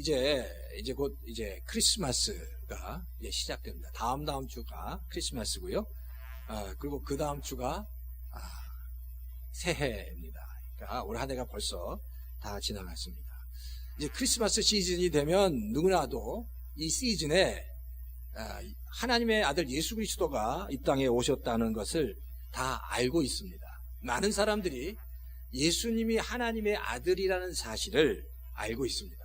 이제 곧 크리스마스가 이제 시작됩니다. 다음 주가 크리스마스고요. 그리고 그 다음 주가 새해입니다. 그러니까 올 한 해가 벌써 다 지나갔습니다. 이제 크리스마스 시즌이 되면 누구나도 이 시즌에 하나님의 아들 예수 그리스도가 이 땅에 오셨다는 것을 다 알고 있습니다. 많은 사람들이 예수님이 하나님의 아들이라는 사실을 알고 있습니다.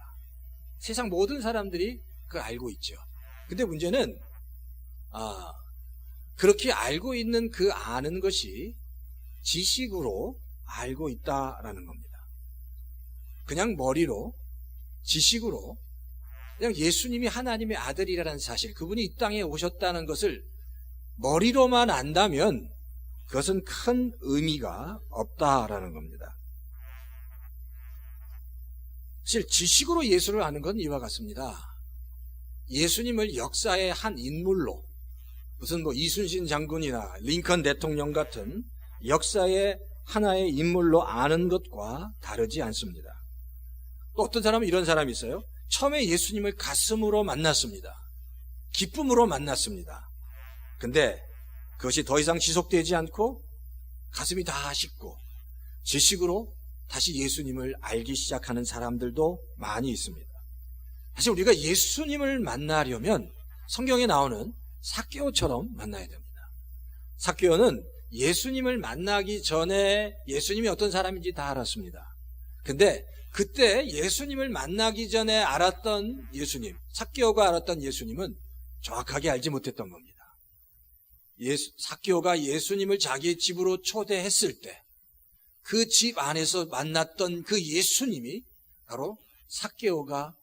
세상 모든 사람들이 그걸 알고 있죠. 근데 문제는 그렇게 알고 있는 그 아는 것이 지식으로 알고 있다라는 겁니다. 그냥 머리로, 지식으로 그냥 예수님이 하나님의 아들이라는 사실, 그분이 이 땅에 오셨다는 것을 머리로만 안다면 그것은 큰 의미가 없다라는 겁니다. 사실 지식으로 예수를 아는 건 이와 같습니다. 예수님을 역사의 한 인물로, 무슨 이순신 장군이나 링컨 대통령 같은 역사의 하나의 인물로 아는 것과 다르지 않습니다. 또 어떤 사람은 이런 사람이 있어요. 처음에 예수님을 가슴으로 만났습니다. 기쁨으로 만났습니다. 근데 그것이 더 이상 지속되지 않고 가슴이 다 식고 지식으로 다시 예수님을 알기 시작하는 사람들도 많이 있습니다. 사실 우리가 예수님을 만나려면 성경에 나오는 삭개오처럼 만나야 됩니다. 삭개오는 예수님을 만나기 전에 예수님이 어떤 사람인지 다 알았습니다. 근데 그때 예수님을 만나기 전에 알았던 예수님, 삭개오가 알았던 예수님은 정확하게 알지 못했던 겁니다. 삭개오가 예수님을 자기의 집으로 초대했을 때 그 집 안에서 만났던 그 예수님이 바로 삭개오가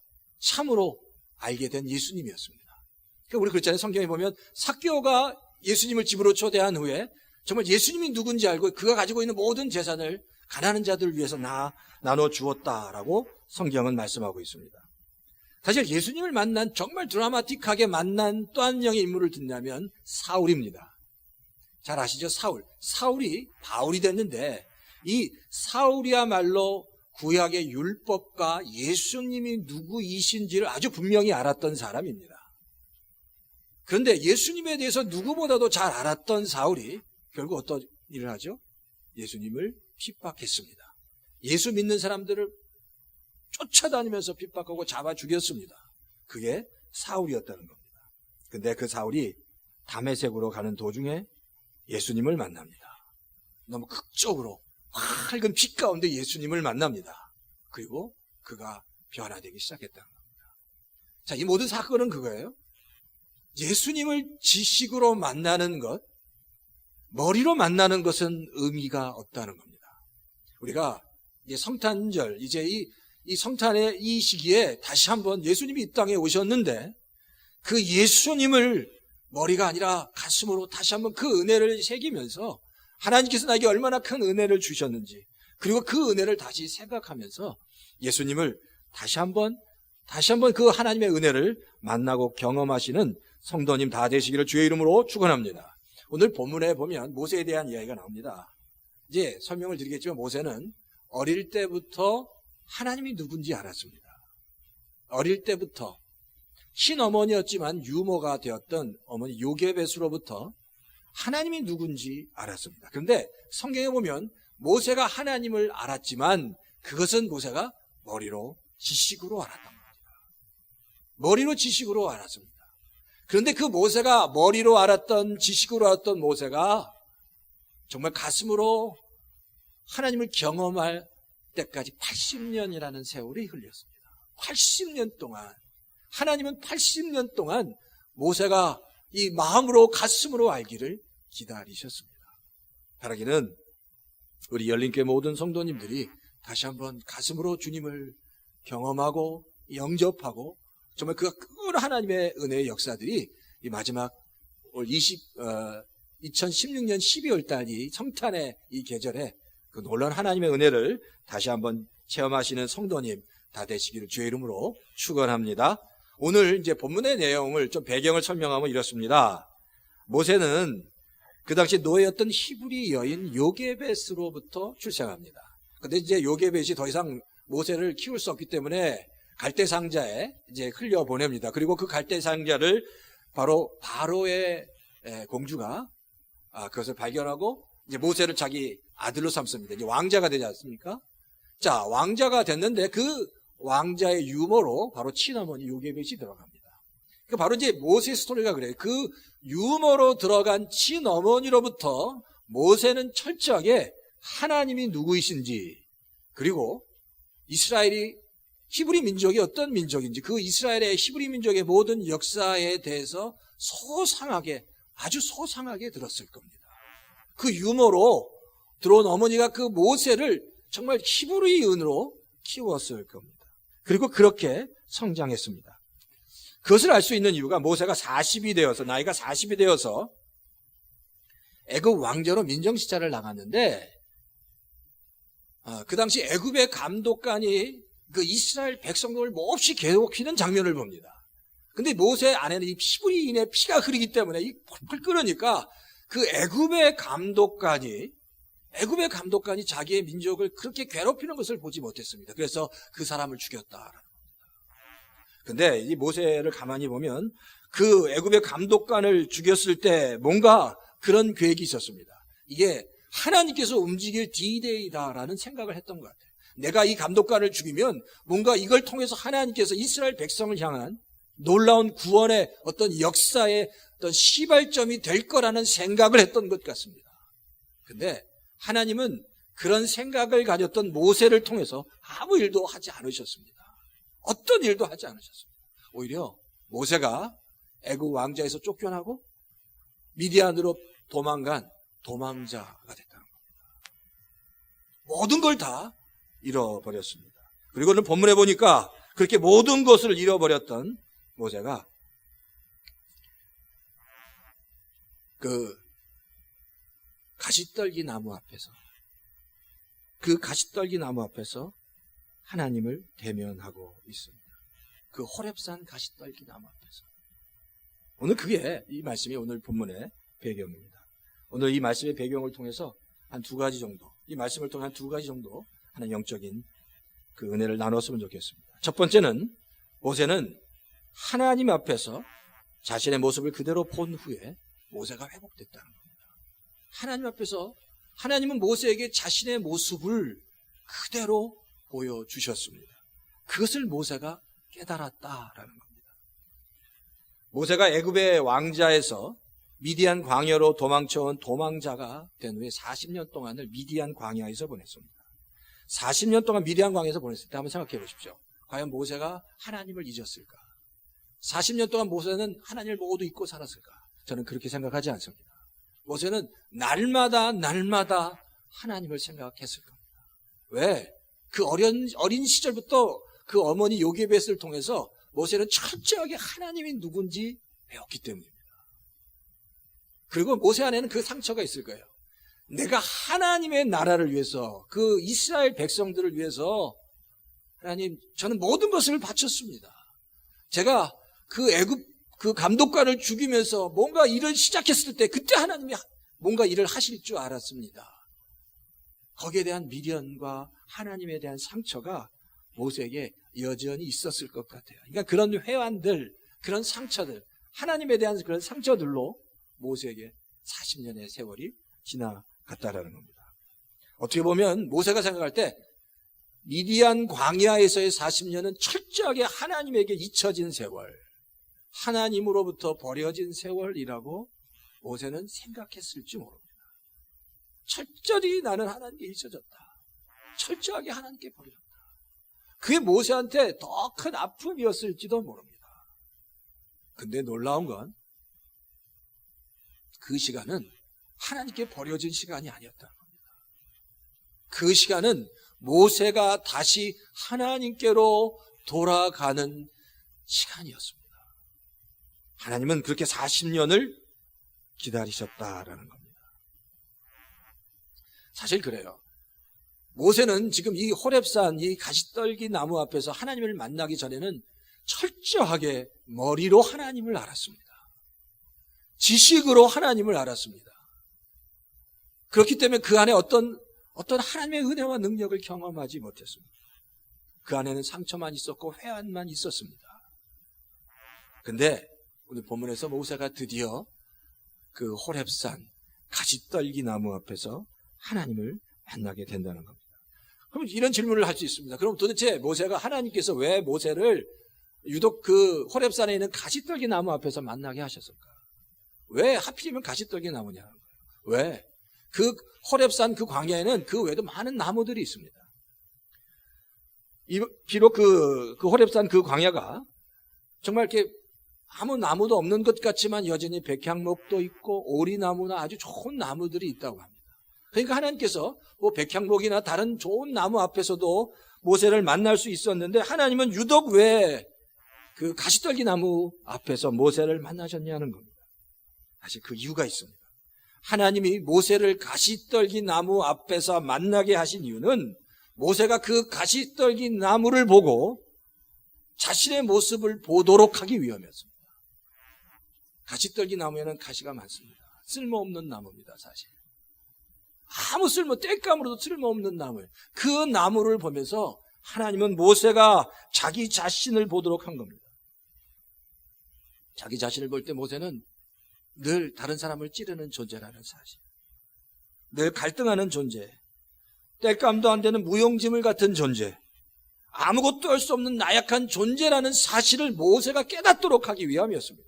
참으로 알게 된 예수님이었습니다. 그러니까 우리 그렇잖아요. 성경에 보면 삭개오가 예수님을 집으로 초대한 후에 정말 예수님이 누군지 알고 그가 가지고 있는 모든 재산을 가난한 자들을 위해서 나눠 주었다라고 성경은 말씀하고 있습니다. 사실 예수님을 만난, 정말 드라마틱하게 만난 또 한 명의 인물을 듣냐면 사울입니다. 잘 아시죠? 사울이 바울이 됐는데 이 사울이야말로 구약의 율법과 예수님이 누구이신지를 아주 분명히 알았던 사람입니다. 그런데 예수님에 대해서 누구보다도 잘 알았던 사울이 결국 어떤 일을 하죠? 예수님을 핍박했습니다. 예수 믿는 사람들을 쫓아다니면서 핍박하고 잡아 죽였습니다. 그게 사울이었다는 겁니다. 근데 그 사울이 다메섹으로 가는 도중에 예수님을 만납니다. 너무 극적으로 밝은 빛 가운데 예수님을 만납니다. 그리고 그가 변화되기 시작했다는 겁니다. 자, 이 모든 사건은 그거예요. 예수님을 지식으로 만나는 것, 머리로 만나는 것은 의미가 없다는 겁니다. 우리가 이제 성탄절, 이제 이 성탄의 이 시기에 다시 한번 예수님이 이 땅에 오셨는데 그 예수님을 머리가 아니라 가슴으로 다시 한번 그 은혜를 새기면서 하나님께서 나에게 얼마나 큰 은혜를 주셨는지, 그리고 그 은혜를 다시 생각하면서 예수님을 다시 한번 그 하나님의 은혜를 만나고 경험하시는 성도님 다 되시기를 주의 이름으로 축원합니다. 오늘 본문에 보면 모세에 대한 이야기가 나옵니다. 이제 설명을 드리겠지만 모세는 어릴 때부터 하나님이 누군지 알았습니다. 어릴 때부터 친어머니였지만 유모가 되었던 어머니 요게벳으로부터 하나님이 누군지 알았습니다. 그런데 성경에 보면 모세가 하나님을 알았지만 그것은 모세가 머리로 지식으로 알았던 겁니다. 머리로 지식으로 알았습니다. 그런데 그 모세가 머리로 알았던, 지식으로 알았던 모세가 정말 가슴으로 하나님을 경험할 때까지 80년이라는 세월이 흘렸습니다. 80년 동안, 하나님은 80년 동안 모세가 이 마음으로, 가슴으로 알기를 기다리셨습니다. 바라기는 우리 열린교회 모든 성도님들이 다시 한번 가슴으로 주님을 경험하고 영접하고 정말 그 큰 하나님의 은혜의 역사들이 이 마지막 올 2016년 12월 달 이 성탄의 이 계절에 그 놀라운 하나님의 은혜를 다시 한번 체험하시는 성도님 다 되시기를 주의 이름으로 축원합니다. 오늘 이제 본문의 내용을 좀 배경을 설명하면 이렇습니다. 모세는 그 당시 노예였던 히브리 여인 요게벳으로부터 출생합니다. 근데 이제 요게벳이 더 이상 모세를 키울 수 없기 때문에 갈대 상자에 이제 흘려 보냅니다. 그리고 그 갈대 상자를 바로 바로의 공주가 그것을 발견하고 이제 모세를 자기 아들로 삼습니다. 이제 왕자가 되지 않습니까? 자, 왕자가 됐는데 그 왕자의 유머로 바로 친어머니 요게벳이 들어갑니다. 그 바로 이제 모세 스토리가 그래요. 그 유머로 들어간 친어머니로부터 모세는 철저하게 하나님이 누구이신지, 그리고 이스라엘이 히브리 민족이 어떤 민족인지, 그 이스라엘의 히브리 민족의 모든 역사에 대해서 소상하게, 아주 소상하게 들었을 겁니다. 그 유머로 들어온 어머니가 그 모세를 정말 히브리인으로 키웠을 겁니다. 그리고 그렇게 성장했습니다. 그것을 알 수 있는 이유가 모세가 40이 되어서, 나이가 40이 되어서 애굽 왕자로 민정시찰을 나갔는데, 그 당시 애굽의 감독관이 그 이스라엘 백성들을 몹시 괴롭히는 장면을 봅니다. 근데 모세 안에는 이 히브리인의 피가 흐르기 때문에 이 펄펄 끓으니까 그 애굽의 감독관이 자기의 민족을 그렇게 괴롭히는 것을 보지 못했습니다. 그래서 그 사람을 죽였다. 근데 이 모세를 가만히 보면 그 애굽의 감독관을 죽였을 때 뭔가 그런 계획이 있었습니다. 이게 하나님께서 움직일 D-Day다라는 생각을 했던 것 같아요. 내가 이 감독관을 죽이면 뭔가 이걸 통해서 하나님께서 이스라엘 백성을 향한 놀라운 구원의 어떤 역사의 어떤 시발점이 될 거라는 생각을 했던 것 같습니다. 근데 하나님은 그런 생각을 가졌던 모세를 통해서 아무 일도 하지 않으셨습니다. 어떤 일도 하지 않으셨습니다. 오히려 모세가 애굽 왕자에서 쫓겨나고 미디안으로 도망간 도망자가 됐다는 겁니다. 모든 걸 다 잃어버렸습니다. 그리고 오늘 본문에 보니까 그렇게 모든 것을 잃어버렸던 모세가 그 가시떨기 나무 앞에서 하나님을 대면하고 있습니다. 그 호렙산 가시떨기 나무 앞에서. 오늘 그게 이 말씀이 오늘 본문의 배경입니다. 오늘 이 말씀의 배경을 통해서 한 두 가지 정도, 이 말씀을 통해 한 두 가지 정도 하는 영적인 그 은혜를 나눴으면 좋겠습니다. 첫 번째는 모세는 하나님 앞에서 자신의 모습을 그대로 본 후에 모세가 회복됐다는 겁니다. 하나님 앞에서 하나님은 모세에게 자신의 모습을 그대로 보여주셨습니다. 그것을 모세가 깨달았다라는 겁니다. 모세가 애굽의 왕자에서 미디안 광야로 도망쳐온 도망자가 된 후에 40년 동안을 미디안 광야에서 보냈습니다. 40년 동안 미디안 광야에서 보냈을 때 한번 생각해 보십시오. 과연 모세가 하나님을 잊었을까? 40년 동안 모세는 하나님을 모두 잊고 살았을까? 저는 그렇게 생각하지 않습니다. 모세는 날마다 하나님을 생각했을 겁니다. 왜? 그 어린 시절부터 그 어머니 요게벳을 통해서 모세는 철저하게 하나님이 누군지 배웠기 때문입니다. 그리고 모세 안에는 그 상처가 있을 거예요. 내가 하나님의 나라를 위해서, 그 이스라엘 백성들을 위해서 하나님, 저는 모든 것을 바쳤습니다. 제가 그 애굽 그 감독관을 죽이면서 뭔가 일을 시작했을 때 그때 하나님이 뭔가 일을 하실 줄 알았습니다. 거기에 대한 미련과 하나님에 대한 상처가 모세에게 여전히 있었을 것 같아요. 그러니까 그런 회환들, 그런 상처들, 하나님에 대한 그런 상처들로 모세에게 40년의 세월이 지나갔다라는 겁니다. 어떻게 보면 모세가 생각할 때 미디안 광야에서의 40년은 철저하게 하나님에게 잊혀진 세월, 하나님으로부터 버려진 세월이라고 모세는 생각했을지 모릅니다. 철저히 나는 하나님께 잊혀졌다. 철저하게 하나님께 버려졌다. 그게 모세한테 더 큰 아픔이었을지도 모릅니다. 근데 놀라운 건 그 시간은 하나님께 버려진 시간이 아니었다는 겁니다. 그 시간은 모세가 다시 하나님께로 돌아가는 시간이었습니다. 하나님은 그렇게 40년을 기다리셨다라는 겁니다. 사실 그래요. 모세는 지금 이 호렙산, 이 가시떨기 나무 앞에서 하나님을 만나기 전에는 철저하게 머리로 하나님을 알았습니다. 지식으로 하나님을 알았습니다. 그렇기 때문에 그 안에 어떤 하나님의 은혜와 능력을 경험하지 못했습니다. 그 안에는 상처만 있었고 회한만 있었습니다. 근데 오늘 본문에서 모세가 드디어 그 호렙산 가시떨기 나무 앞에서 하나님을 만나게 된다는 겁니다. 그럼 이런 질문을 할 수 있습니다. 그럼 도대체 모세가 하나님께서 왜 모세를 유독 그 호렙산에 있는 가시떨기 나무 앞에서 만나게 하셨을까? 왜 하필이면 가시떨기 나무냐는 거예요. 왜? 그 호렙산 그 광야에는 그 외에도 많은 나무들이 있습니다. 비록 그 호렙산 그 광야가 정말 이렇게 아무 나무도 없는 것 같지만 여전히 백향목도 있고 오리나무나 아주 좋은 나무들이 있다고 합니다. 그러니까 하나님께서 뭐 백향목이나 다른 좋은 나무 앞에서도 모세를 만날 수 있었는데 하나님은 유독 왜 그 가시떨기 나무 앞에서 모세를 만나셨냐는 겁니다. 사실 그 이유가 있습니다. 하나님이 모세를 가시떨기 나무 앞에서 만나게 하신 이유는 모세가 그 가시떨기 나무를 보고 자신의 모습을 보도록 하기 위함이었습니다. 가시떨기 나무에는 가시가 많습니다. 쓸모없는 나무입니다, 사실. 아무 땔감으로도 쓸모없는 나무예요. 그 나무를 보면서 하나님은 모세가 자기 자신을 보도록 한 겁니다. 자기 자신을 볼 때 모세는 늘 다른 사람을 찌르는 존재라는 사실, 늘 갈등하는 존재, 땔감도 안 되는 무용지물 같은 존재, 아무것도 할 수 없는 나약한 존재라는 사실을 모세가 깨닫도록 하기 위함이었습니다.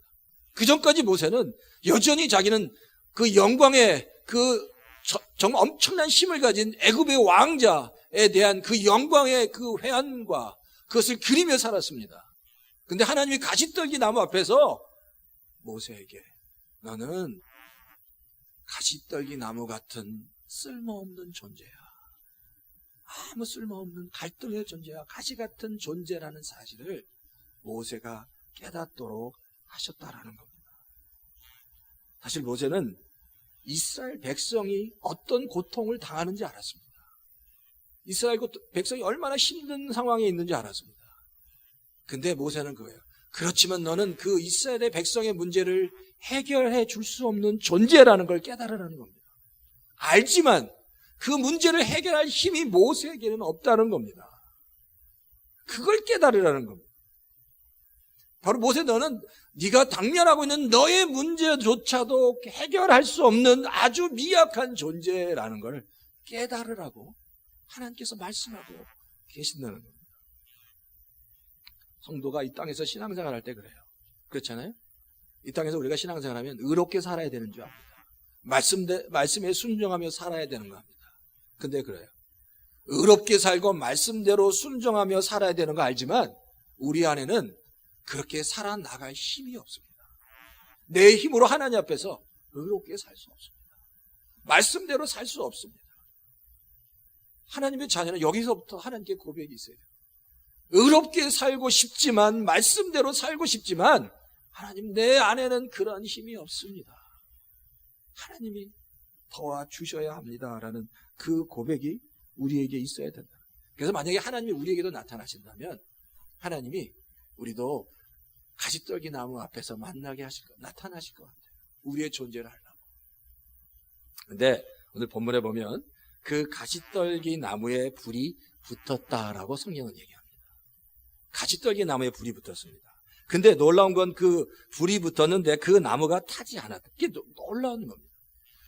그 전까지 모세는 여전히 자기는 그 영광의 정말 엄청난 힘을 가진 애굽의 왕자에 대한 그 영광의 그 회한과 그것을 그리며 살았습니다. 근데 하나님이 가시떨기 나무 앞에서 모세에게 너는 가시떨기 나무 같은 쓸모없는 존재야. 아무 쓸모없는 갈등의 존재야. 가시 같은 존재라는 사실을 모세가 깨닫도록 하셨다라는 겁니다. 사실 모세는 이스라엘 백성이 어떤 고통을 당하는지 알았습니다. 이스라엘 백성이 얼마나 힘든 상황에 있는지 알았습니다. 근데 모세는 그거예요. 그렇지만 너는 그 이스라엘의 백성의 문제를 해결해 줄 수 없는 존재라는 걸 깨달으라는 겁니다. 알지만 그 문제를 해결할 힘이 모세에게는 없다는 겁니다. 그걸 깨달으라는 겁니다. 바로 모세, 너는 네가 당면하고 있는 너의 문제조차도 해결할 수 없는 아주 미약한 존재라는 걸 깨달으라고 하나님께서 말씀하고 계신다는 겁니다. 성도가 이 땅에서 신앙생활 할 때 그래요. 그렇잖아요? 이 땅에서 우리가 신앙생활하면 의롭게 살아야 되는 줄 압니다. 말씀에 순종하며 살아야 되는 거 압니다. 근데 그래요. 의롭게 살고 말씀대로 순종하며 살아야 되는 거 알지만 우리 안에는 그렇게 살아나갈 힘이 없습니다. 내 힘으로 하나님 앞에서 의롭게 살 수 없습니다. 말씀대로 살 수 없습니다. 하나님의 자녀는 여기서부터 하나님께 고백이 있어야 돼요. 의롭게 살고 싶지만, 말씀대로 살고 싶지만 하나님, 내 안에는 그런 힘이 없습니다. 하나님이 도와주셔야 합니다라는 그 고백이 우리에게 있어야 된다. 그래서 만약에 하나님이 우리에게도 나타나신다면 하나님이 우리도 가시떨기 나무 앞에서 만나게 나타나실 것 같아요. 우리의 존재를 하려고. 근데 오늘 본문에 보면 그 가시떨기 나무에 불이 붙었다라고 성경은 얘기합니다. 가시떨기 나무에 불이 붙었습니다. 근데 놀라운 건 그 불이 붙었는데 그 나무가 타지 않았다. 이게 놀라운 겁니다.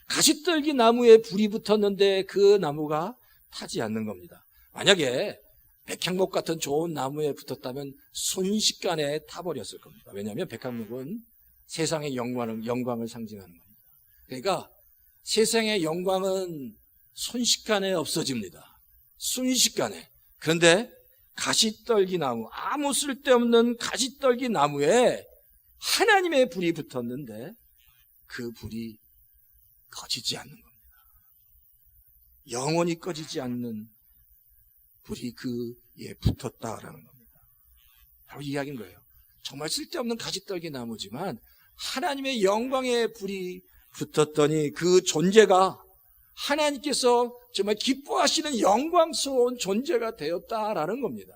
가시떨기 나무에 불이 붙었는데 그 나무가 타지 않는 겁니다. 만약에 백향목 같은 좋은 나무에 붙었다면 순식간에 타버렸을 겁니다. 왜냐하면 백향목은 세상의 영광을 상징하는 겁니다. 그러니까 세상의 영광은 순식간에 없어집니다. 순식간에. 그런데 가시떨기 나무, 아무 쓸데없는 가시떨기 나무에 하나님의 불이 붙었는데 그 불이 꺼지지 않는 겁니다. 영원히 꺼지지 않는 불이 그에 붙었다라는 겁니다. 바로 이 이야기인 거예요. 정말 쓸데없는 가시떨기 나무지만 하나님의 영광의 불이 붙었더니 그 존재가 하나님께서 정말 기뻐하시는 영광스러운 존재가 되었다라는 겁니다.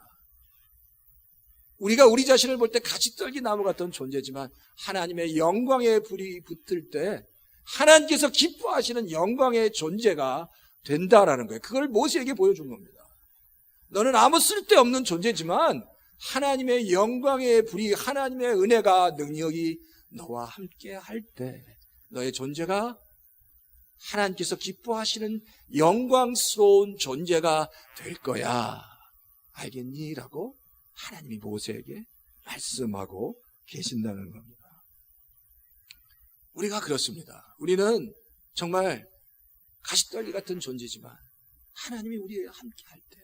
우리가 우리 자신을 볼 때 가시떨기 나무 같은 존재지만 하나님의 영광의 불이 붙을 때 하나님께서 기뻐하시는 영광의 존재가 된다라는 거예요. 그걸 모세에게 보여준 겁니다. 너는 아무 쓸데없는 존재지만 하나님의 영광의 불이, 하나님의 은혜가, 능력이 너와 함께 할 때 너의 존재가 하나님께서 기뻐하시는 영광스러운 존재가 될 거야. 알겠니? 라고 하나님이 모세에게 말씀하고 계신다는 겁니다. 우리가 그렇습니다. 우리는 정말 가시떨기 같은 존재지만 하나님이 우리와 함께 할 때,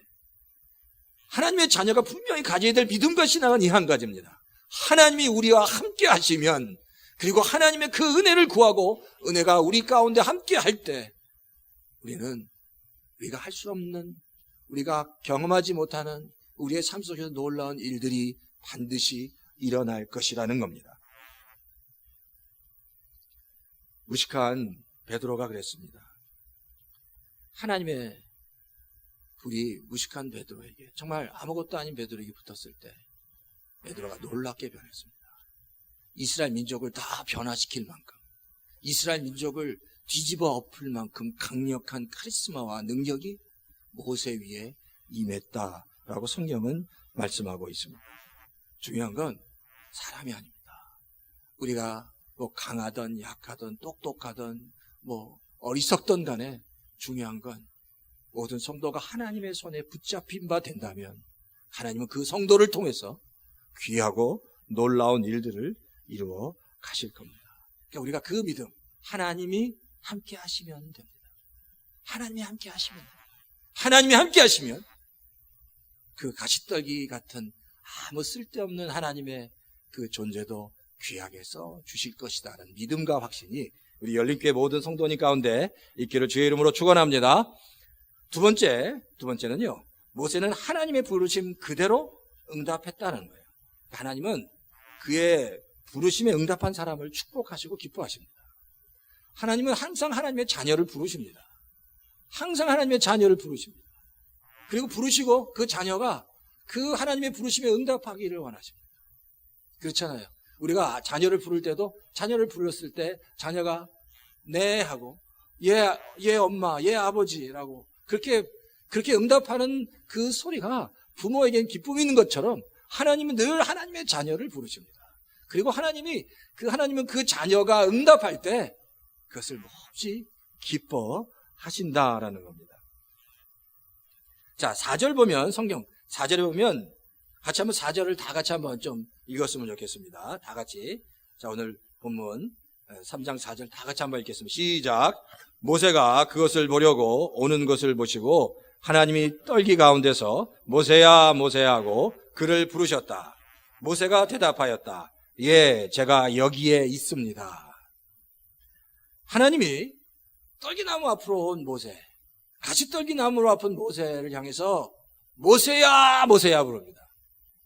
하나님의 자녀가 분명히 가져야 될 믿음과 신앙은 이 한 가지입니다. 하나님이 우리와 함께 하시면, 그리고 하나님의 그 은혜를 구하고 은혜가 우리 가운데 함께 할 때 우리는 우리가 할 수 없는, 우리가 경험하지 못하는 우리의 삶 속에서 놀라운 일들이 반드시 일어날 것이라는 겁니다. 무식한 베드로가 그랬습니다. 하나님의 불이 무식한 베드로에게, 정말 아무것도 아닌 베드로에게 붙었을 때 베드로가 놀랍게 변했습니다. 이스라엘 민족을 다 변화시킬 만큼, 이스라엘 민족을 뒤집어 엎을 만큼 강력한 카리스마와 능력이 모세 위에 임했다라고 성경은 말씀하고 있습니다. 중요한 건 사람이 아닙니다. 우리가 뭐 강하든 약하든 똑똑하든 뭐 어리석든 간에 중요한 건 모든 성도가 하나님의 손에 붙잡힌 바 된다면 하나님은 그 성도를 통해서 귀하고 놀라운 일들을 이루어 가실 겁니다. 그러니까 우리가 그 믿음, 하나님이 함께 하시면 됩니다. 하나님이 함께 하시면 됩니다. 하나님이 함께 하시면 그 가시떨기 같은 아무 쓸데없는 하나님의 그 존재도 귀하게 써 주실 것이다라는 믿음과 확신이 우리 열린교회 모든 성도님 가운데 있기를 주의 이름으로 축원합니다. 두 번째는요, 모세는 하나님의 부르심 그대로 응답했다는 거예요. 하나님은 그의 부르심에 응답한 사람을 축복하시고 기뻐하십니다. 하나님은 항상 하나님의 자녀를 부르십니다. 항상 하나님의 자녀를 부르십니다. 그리고 부르시고 그 자녀가 그 하나님의 부르심에 응답하기를 원하십니다. 그렇잖아요. 우리가 자녀를 부를 때도, 자녀를 불렀을 때 자녀가 네 하고 예 엄마, 예 아버지라고 그렇게 응답하는 그 소리가 부모에겐 기쁨이 있는 것처럼 하나님은 늘 하나님의 자녀를 부르십니다. 그리고 하나님은 그 자녀가 응답할 때 그것을 몹시 기뻐하신다라는 겁니다. 자, 4절 보면, 성경 4절에 보면 같이 한번 4절을 다 같이 한번 좀 읽었으면 좋겠습니다. 다 같이. 자, 오늘 본문 3장 4절 다 같이 한번 읽겠습니다. 시작. 모세가 그것을 보려고 오는 것을 보시고 하나님이 떨기 가운데서 모세야 모세야 하고 그를 부르셨다. 모세가 대답하였다. 예, 제가 여기에 있습니다. 하나님이 떨기나무 앞으로 온 모세, 가시떨기나무로 앞은 모세를 향해서 모세야 모세야 부릅니다.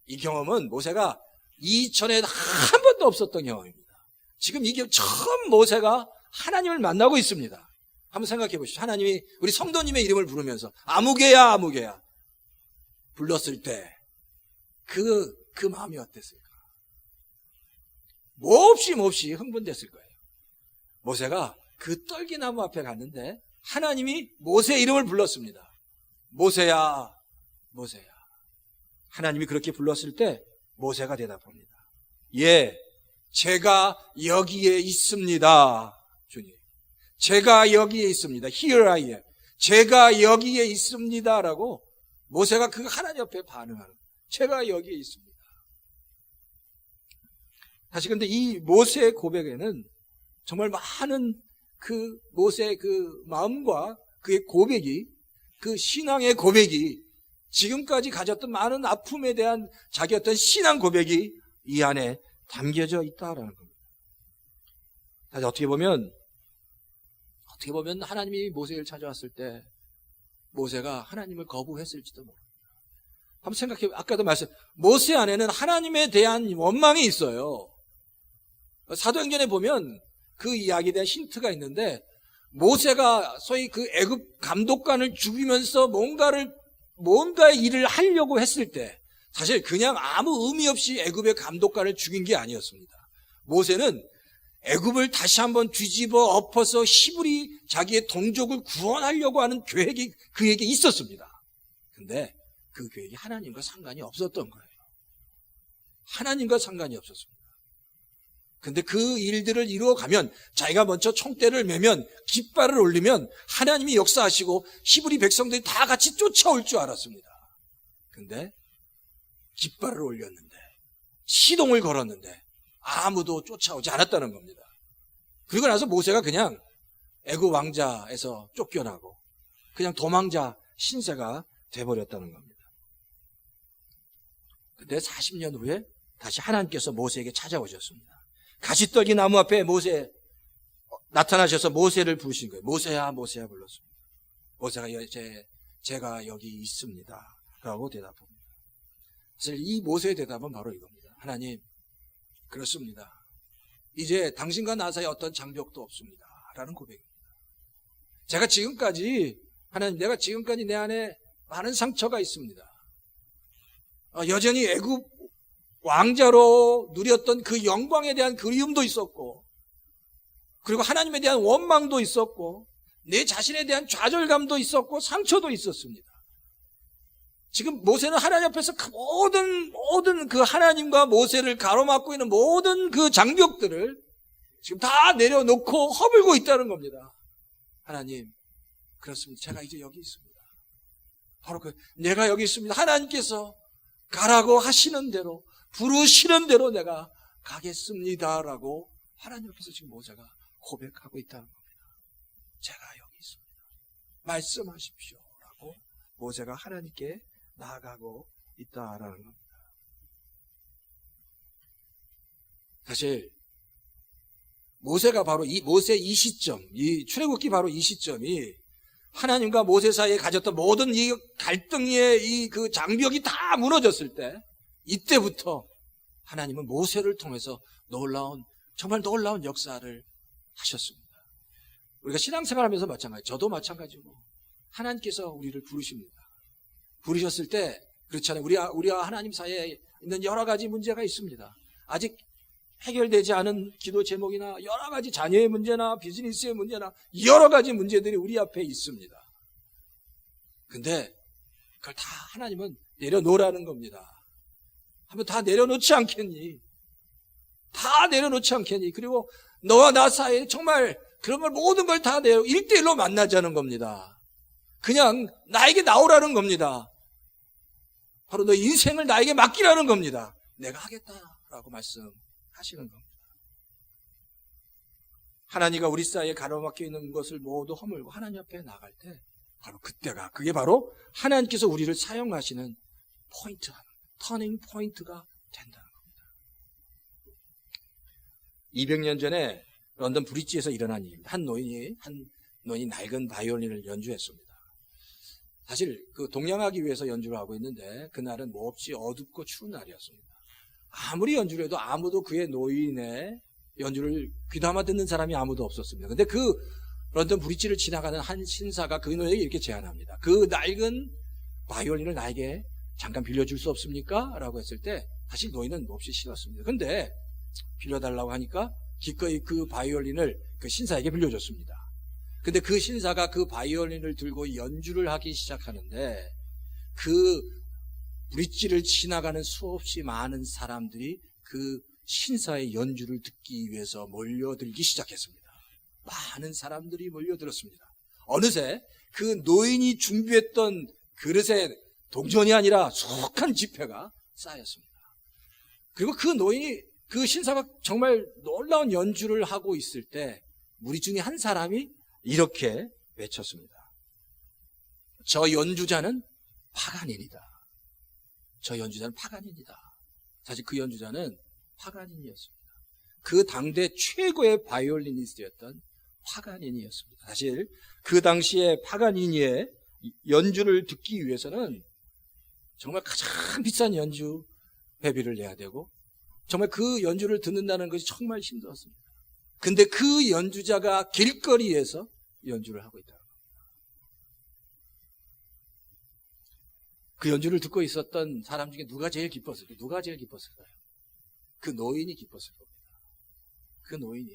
이 경험은 모세가 이전에 한 번도 없었던 경험입니다. 지금 이게 처음 모세가 하나님을 만나고 있습니다. 한번 생각해 보시죠. 하나님이 우리 성도님의 이름을 부르면서 아무개야 아무개야 불렀을 때 그 마음이 어땠을까? 몹시 흥분됐을 거예요. 모세가 그 떨기나무 앞에 갔는데 하나님이 모세 이름을 불렀습니다. 모세야 모세야. 하나님이 그렇게 불렀을 때 모세가 대답합니다. 예, 제가 여기에 있습니다. 주님, 제가 여기에 있습니다. Here I am. 제가 여기에 있습니다라고 모세가 그 하나님 앞에 반응하는 거예요. 제가 여기에 있습니다. 사실 근데 이 모세의 고백에는 정말 많은 그 모세의 그 마음과 그의 고백이, 그 신앙의 고백이, 지금까지 가졌던 많은 아픔에 대한 자기 어떤 신앙 고백이 이 안에 담겨져 있다라는 겁니다. 사실 어떻게 보면 하나님이 모세를 찾아왔을 때 모세가 하나님을 거부했을지도 모릅니다. 한번 생각해, 아까도 모세 안에는 하나님에 대한 원망이 있어요. 사도행전에 보면 그 이야기에 대한 힌트가 있는데, 모세가 소위 그 애굽 감독관을 죽이면서 뭔가의 일을 하려고 했을 때 사실 그냥 아무 의미 없이 애굽의 감독관을 죽인 게 아니었습니다. 모세는 애굽을 다시 한번 뒤집어 엎어서 히브리 자기의 동족을 구원하려고 하는 계획이 그에게 있었습니다. 근데 그 계획이 하나님과 상관이 없었던 거예요. 하나님과 상관이 없었습니다. 근데 그 일들을 이루어가면, 자기가 먼저 총대를 매면, 깃발을 올리면 하나님이 역사하시고 히브리 백성들이 다 같이 쫓아올 줄 알았습니다. 근데 깃발을 올렸는데, 시동을 걸었는데 아무도 쫓아오지 않았다는 겁니다. 그리고 나서 모세가 그냥 애굽 왕자에서 쫓겨나고 그냥 도망자 신세가 돼버렸다는 겁니다. 근데 40년 후에 다시 하나님께서 모세에게 찾아오셨습니다. 가시떨기 나무 앞에 모세 나타나셔서 모세를 부르신 거예요. 모세야, 모세야 불렀습니다. 모세가 제가 여기 있습니다 라고 대답합니다. 사실 이 모세의 대답은 바로 이겁니다. 하나님, 그렇습니다. 이제 당신과 나 사이에 어떤 장벽도 없습니다 라는 고백입니다. 제가 지금까지, 하나님, 내가 지금까지 내 안에 많은 상처가 있습니다. 여전히 애굽 왕자로 누렸던 그 영광에 대한 그리움도 있었고, 그리고 하나님에 대한 원망도 있었고, 내 자신에 대한 좌절감도 있었고, 상처도 있었습니다. 지금 모세는 하나님 앞에서 모든 그 하나님과 모세를 가로막고 있는 모든 그 장벽들을 지금 다 내려놓고 허물고 있다는 겁니다. 하나님, 그렇습니다. 제가 이제 여기 있습니다. 바로 내가 여기 있습니다. 하나님께서 가라고 하시는 대로, 부르시는 대로 내가 가겠습니다라고 하나님께서 지금 모세가 고백하고 있다는 겁니다. 제가 여기 있습니다. 말씀하십시오라고 모세가 하나님께 나아가고 있다라는 겁니다. 사실 모세가 바로 모세 이 시점, 이 출애굽기 바로 이 시점이 하나님과 모세 사이에 가졌던 모든 이 갈등의 그 장벽이 다 무너졌을 때, 이때부터 하나님은 모세를 통해서 정말 놀라운 역사를 하셨습니다. 우리가 신앙생활하면서 마찬가지, 저도 마찬가지고 하나님께서 우리를 부르십니다. 부르셨을 때, 그렇잖아요. 우리와 하나님 사이에 있는 여러 가지 문제가 있습니다. 아직 해결되지 않은 기도 제목이나 여러 가지 자녀의 문제나 비즈니스의 문제나 여러 가지 문제들이 우리 앞에 있습니다. 근데 그걸 다 하나님은 내려놓으라는 겁니다. 한번 다 내려놓지 않겠니? 다 내려놓지 않겠니? 그리고 너와 나 사이에 정말 그런 걸 모든 걸 다 1대1로 만나자는 겁니다. 그냥 나에게 나오라는 겁니다. 바로 너 인생을 나에게 맡기라는 겁니다. 내가 하겠다라고 말씀하시는 겁니다. 하나님과 우리 사이에 가로막혀 있는 것을 모두 허물고 하나님 앞에 나갈 때, 바로 그게 바로 하나님께서 우리를 사용하시는 포인트, 터닝 포인트가 된다는 겁니다. 200년 전에 런던 브릿지에서 일어난 일입니다. 한 노인이 낡은 바이올린을 연주했습니다. 사실 그 동양하기 위해서 연주를 하고 있는데, 그날은 몹시 어둡고 추운 날이었습니다. 아무리 연주를 해도 아무도 그의 노인의 연주를 귀담아 듣는 사람이 아무도 없었습니다. 근데 그 런던 브릿지를 지나가는 한 신사가 그 노인에게 이렇게 제안합니다. 그 낡은 바이올린을 나에게 잠깐 빌려줄 수 없습니까? 라고 했을 때 사실 노인은 몹시 싫었습니다. 근데 빌려달라고 하니까 기꺼이 그 바이올린을 그 신사에게 빌려줬습니다. 근데 그 신사가 그 바이올린을 들고 연주를 하기 시작하는데, 그 브릿지를 지나가는 수없이 많은 사람들이 그 신사의 연주를 듣기 위해서 몰려들기 시작했습니다. 많은 사람들이 몰려들었습니다. 어느새 그 노인이 준비했던 그릇에 동전이 아니라 수억한 지폐가 쌓였습니다. 그리고 그 신사가 정말 놀라운 연주를 하고 있을 때, 무리 중에 한 사람이 이렇게 외쳤습니다. 저 연주자는 파간인이다. 저 연주자는 파간인이다. 사실 그 연주자는 파간인이었습니다. 그 당대 최고의 바이올리니스트였던 파간인이었습니다. 사실 그 당시에 파간인의 연주를 듣기 위해서는 정말 가장 비싼 연주 회비를 내야 되고, 정말 그 연주를 듣는다는 것이 정말 힘들었습니다. 근데 그 연주자가 길거리에서 연주를 하고 있다. 그 연주를 듣고 있었던 사람 중에 누가 제일 기뻤을까요? 그 노인이 기뻤을 겁니다. 그 노인이.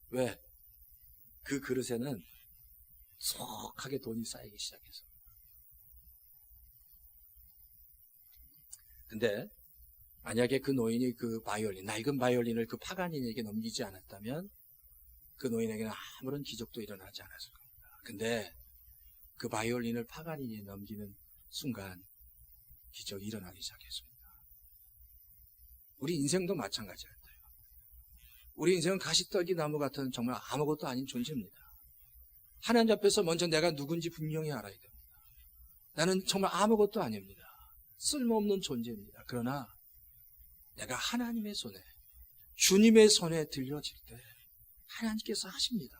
왜? 그 그릇에는 수억하게 돈이 쌓이기 시작했습니다. 근데 만약에 그 노인이 그 바이올린, 낡은 바이올린을 그 파가니니에게 넘기지 않았다면 그 노인에게는 아무런 기적도 일어나지 않았을 겁니다. 근데 그 바이올린을 파가니니에 넘기는 순간 기적이 일어나기 시작했습니다. 우리 인생도 마찬가지예요. 우리 인생은 가시떨기 나무 같은 정말 아무것도 아닌 존재입니다. 하나님 앞에서 먼저 내가 누군지 분명히 알아야 됩니다. 나는 정말 아무것도 아닙니다. 쓸모없는 존재입니다. 그러나 내가 하나님의 손에, 주님의 손에 들려질 때 하나님께서 하십니다.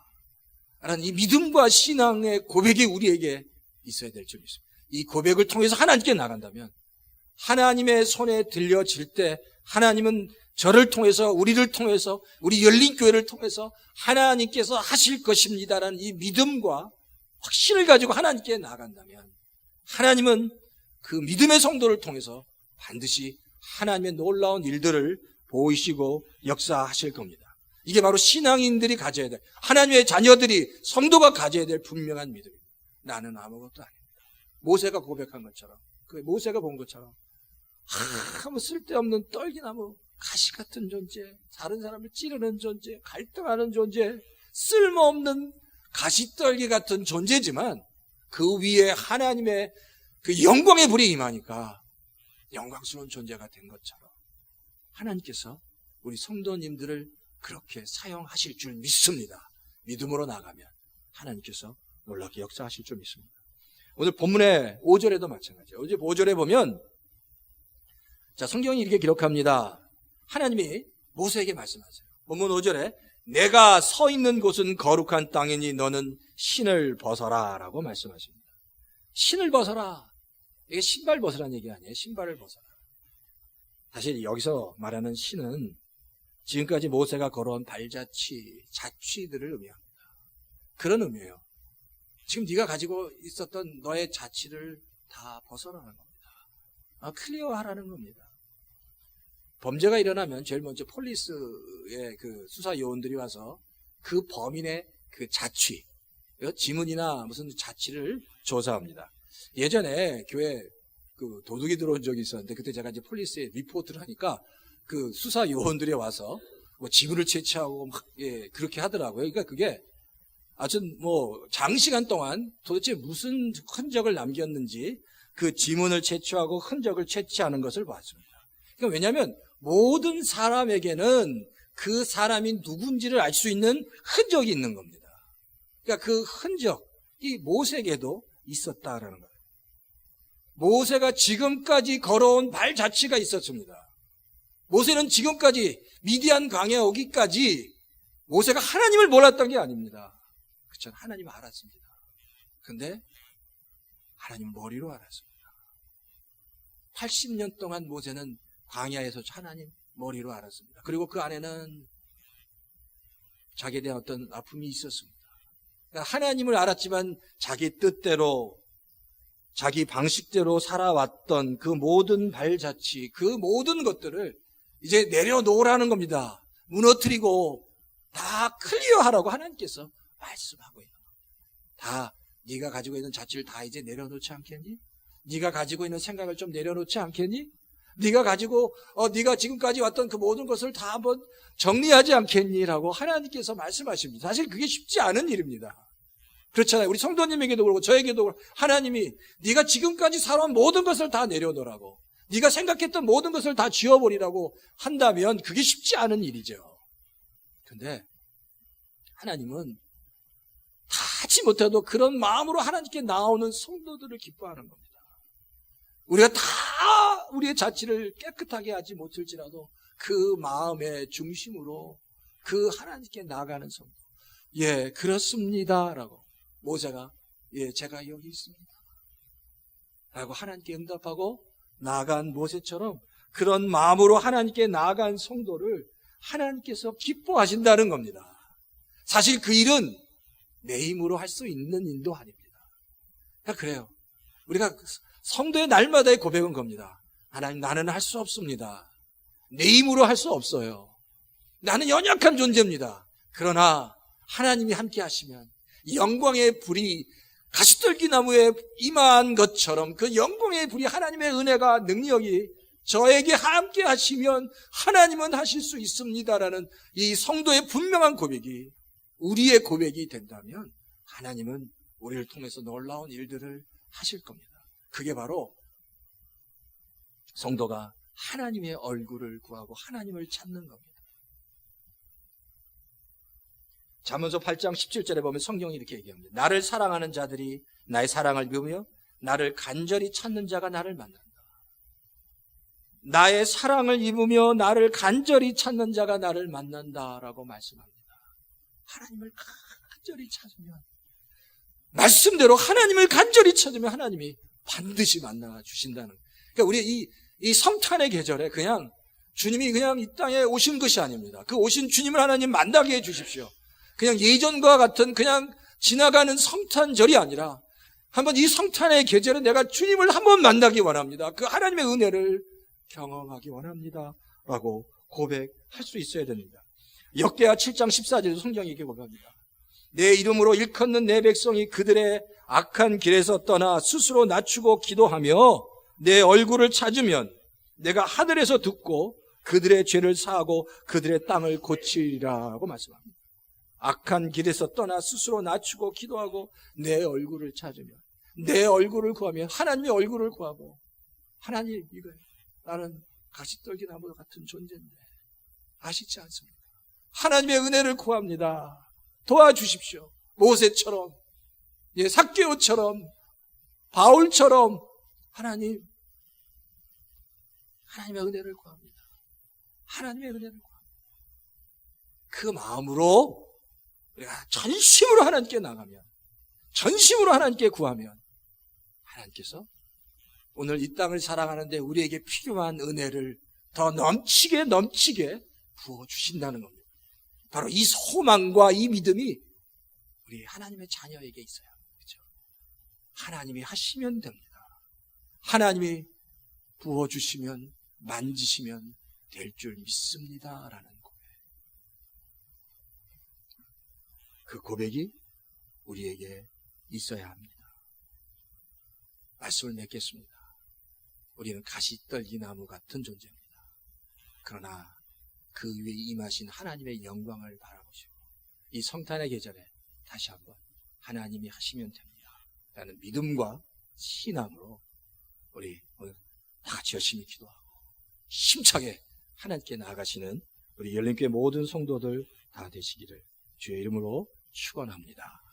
라는 이 믿음과 신앙의 고백이 우리에게 있어야 될 줄 믿습니다. 이 고백을 통해서 하나님께 나간다면 하나님의 손에 들려질 때 하나님은 저를 통해서, 우리를 통해서, 우리 열린교회를 통해서 하나님께서 하실 것입니다라는 이 믿음과 확신을 가지고 하나님께 나간다면 하나님은 그 믿음의 성도를 통해서 반드시 하나님의 놀라운 일들을 보이시고 역사하실 겁니다. 이게 바로 신앙인들이 가져야 될, 하나님의 자녀들이, 성도가 가져야 될 분명한 믿음입니다. 나는 아무것도 아닙니다. 모세가 고백한 것처럼, 모세가 본 것처럼 아무 쓸데없는 떨기나무, 가시 같은 존재, 다른 사람을 찌르는 존재, 갈등하는 존재, 쓸모없는 가시떨기 같은 존재지만 그 위에 하나님의 그 영광의 불이 임하니까 영광스러운 존재가 된 것처럼 하나님께서 우리 성도님들을 그렇게 사용하실 줄 믿습니다. 믿음으로 나가면 하나님께서 놀랍게 역사하실 줄 믿습니다. 오늘 본문의 5절에도 마찬가지예요. 어제 5절에 보면 성경이 이렇게 기록합니다. 하나님이 모세에게 말씀하세요. 본문 5절에 내가 서 있는 곳은 거룩한 땅이니 너는 신을 벗어라 라고 말씀하십니다. 신을 벗어라. 이게 신발 벗으라는 얘기 아니에요. 신발을 벗어라. 사실 여기서 말하는 신은 지금까지 모세가 걸어온 발자취, 자취들을 의미합니다. 그런 의미예요. 지금 네가 가지고 있었던 너의 자취를 다 벗어라는 겁니다. 클리어하라는 겁니다. 범죄가 일어나면 제일 먼저 폴리스의 그 수사 요원들이 와서 그 범인의 그 자취, 지문이나 무슨 자취를 조사합니다. 예전에 교회 그 도둑이 들어온 적이 있었는데 그때 제가 이제 폴리스에 리포트를 하니까 그 수사 요원들이 와서 뭐 지문을 채취하고 막 그렇게 하더라고요. 그러니까 그게 아주 장시간 동안 도대체 무슨 흔적을 남겼는지 그 지문을 채취하고 흔적을 채취하는 것을 봤습니다. 그러니까 왜냐하면 모든 사람에게는 그 사람이 누군지를 알 수 있는 흔적이 있는 겁니다. 그러니까 그 흔적이 모세에게도 있었다라는 거예요. 모세가 지금까지 걸어온 발자취가 있었습니다. 모세는 지금까지 미디안 광야 오기까지 모세가 하나님을 몰랐던 게 아닙니다. 그쵸? 하나님을 알았습니다. 근데 하나님 머리로 알았습니다. 80년 동안 모세는 광야에서 하나님 머리로 알았습니다. 그리고 그 안에는 자기에 대한 어떤 아픔이 있었습니다. 그러니까 하나님을 알았지만 자기 뜻대로, 자기 방식대로 살아왔던 그 모든 발자취, 그 모든 것들을 이제 내려놓으라는 겁니다. 무너뜨리고 다 클리어하라고 하나님께서 말씀하고 있는 겁니다. 다 네가 가지고 있는 자취를 다 이제 내려놓지 않겠니? 네가 가지고 있는 생각을 좀 내려놓지 않겠니? 네가 가지고 네가 지금까지 왔던 그 모든 것을 다 한번 정리하지 않겠니라고 하나님께서 말씀하십니다. 사실 그게 쉽지 않은 일입니다. 그렇잖아요. 우리 성도님에게도 그렇고 저에게도 그렇고 하나님이 네가 지금까지 살아온 모든 것을 다 내려놓으라고, 네가 생각했던 모든 것을 다 지워버리라고 한다면 그게 쉽지 않은 일이죠. 근데 하나님은 다 하지 못해도 그런 마음으로 하나님께 나오는 성도들을 기뻐하는 겁니다. 우리가 다 우리의 자취를 깨끗하게 하지 못할지라도 그 마음의 중심으로 그 하나님께 나아가는 성도. 예, 그렇습니다. 라고 모세가 제가 여기 있습니다. 라고 하나님께 응답하고 나아간 모세처럼 그런 마음으로 하나님께 나아간 성도를 하나님께서 기뻐하신다는 겁니다. 사실 그 일은 내 힘으로 할 수 있는 일도 아닙니다. 그래요. 우리가 성도의 날마다의 고백은 겁니다. 하나님, 나는 할 수 없습니다. 내 힘으로 할 수 없어요. 나는 연약한 존재입니다. 그러나 하나님이 함께 하시면 영광의 불이 가시떨기 나무에 임한 것처럼 그 영광의 불이, 하나님의 은혜가, 능력이 저에게 함께 하시면 하나님은 하실 수 있습니다라는 이 성도의 분명한 고백이 우리의 고백이 된다면 하나님은 우리를 통해서 놀라운 일들을 하실 겁니다. 그게 바로 성도가 하나님의 얼굴을 구하고 하나님을 찾는 겁니다. 잠언서 8장 17절에 보면 성경이 이렇게 얘기합니다. 나를 사랑하는 자들이 나의 사랑을 입으며 나를 간절히 찾는 자가 나를 만난다. 나의 사랑을 입으며 나를 간절히 찾는 자가 나를 만난다라고 말씀합니다. 하나님을 간절히 찾으면, 말씀대로 하나님을 간절히 찾으면 하나님이 반드시 만나 주신다는. 그러니까 우리 이 성탄의 계절에 그냥 주님이 그냥 이 땅에 오신 것이 아닙니다. 그 오신 주님을 하나님 만나게 해 주십시오. 그냥 예전과 같은 그냥 지나가는 성탄절이 아니라 한번 이 성탄의 계절에 내가 주님을 한번 만나기 원합니다. 그 하나님의 은혜를 경험하기 원합니다 라고 고백할 수 있어야 됩니다. 역대하 7장 14절에도 성경이 이렇게 고백합니다. 내 이름으로 일컫는 내 백성이 그들의 악한 길에서 떠나 스스로 낮추고 기도하며 내 얼굴을 찾으면 내가 하늘에서 듣고 그들의 죄를 사하고 그들의 땅을 고치리라고 말씀합니다. 악한 길에서 떠나 스스로 낮추고 기도하고 내 얼굴을 찾으면, 내 얼굴을 구하면, 하나님의 얼굴을 구하고, 하나님 이거예요. 나는 가시떨기나무 같은 존재인데 아시지 않습니까? 하나님의 은혜를 구합니다. 도와주십시오. 모세처럼, 삭개오처럼, 바울처럼 하나님의 은혜를 구합니다. 하나님의 은혜를 구합니다. 그 마음으로 우리가 전심으로 하나님께 나가면, 전심으로 하나님께 구하면 하나님께서 오늘 이 땅을 살아가는데 우리에게 필요한 은혜를 더 넘치게 부어주신다는 겁니다. 바로 이 소망과 이 믿음이 우리 하나님의 자녀에게 있어요. 그렇죠? 하나님이 하시면 됩니다. 하나님이 부어주시면, 만지시면 될 줄 믿습니다라는 고백. 그 고백이 우리에게 있어야 합니다. 말씀을 맺겠습니다. 우리는 가시떨기나무 같은 존재입니다. 그러나 그 위에 임하신 하나님의 영광을 바라보시고 이 성탄의 계절에 다시 한번 하나님이 하시면 됩니다 라는 믿음과 신앙으로 우리 오늘 다 같이 열심히 기도하고 힘차게 하나님께 나아가시는 우리 열린교회 모든 성도들 다 되시기를 주의 이름으로 축원합니다.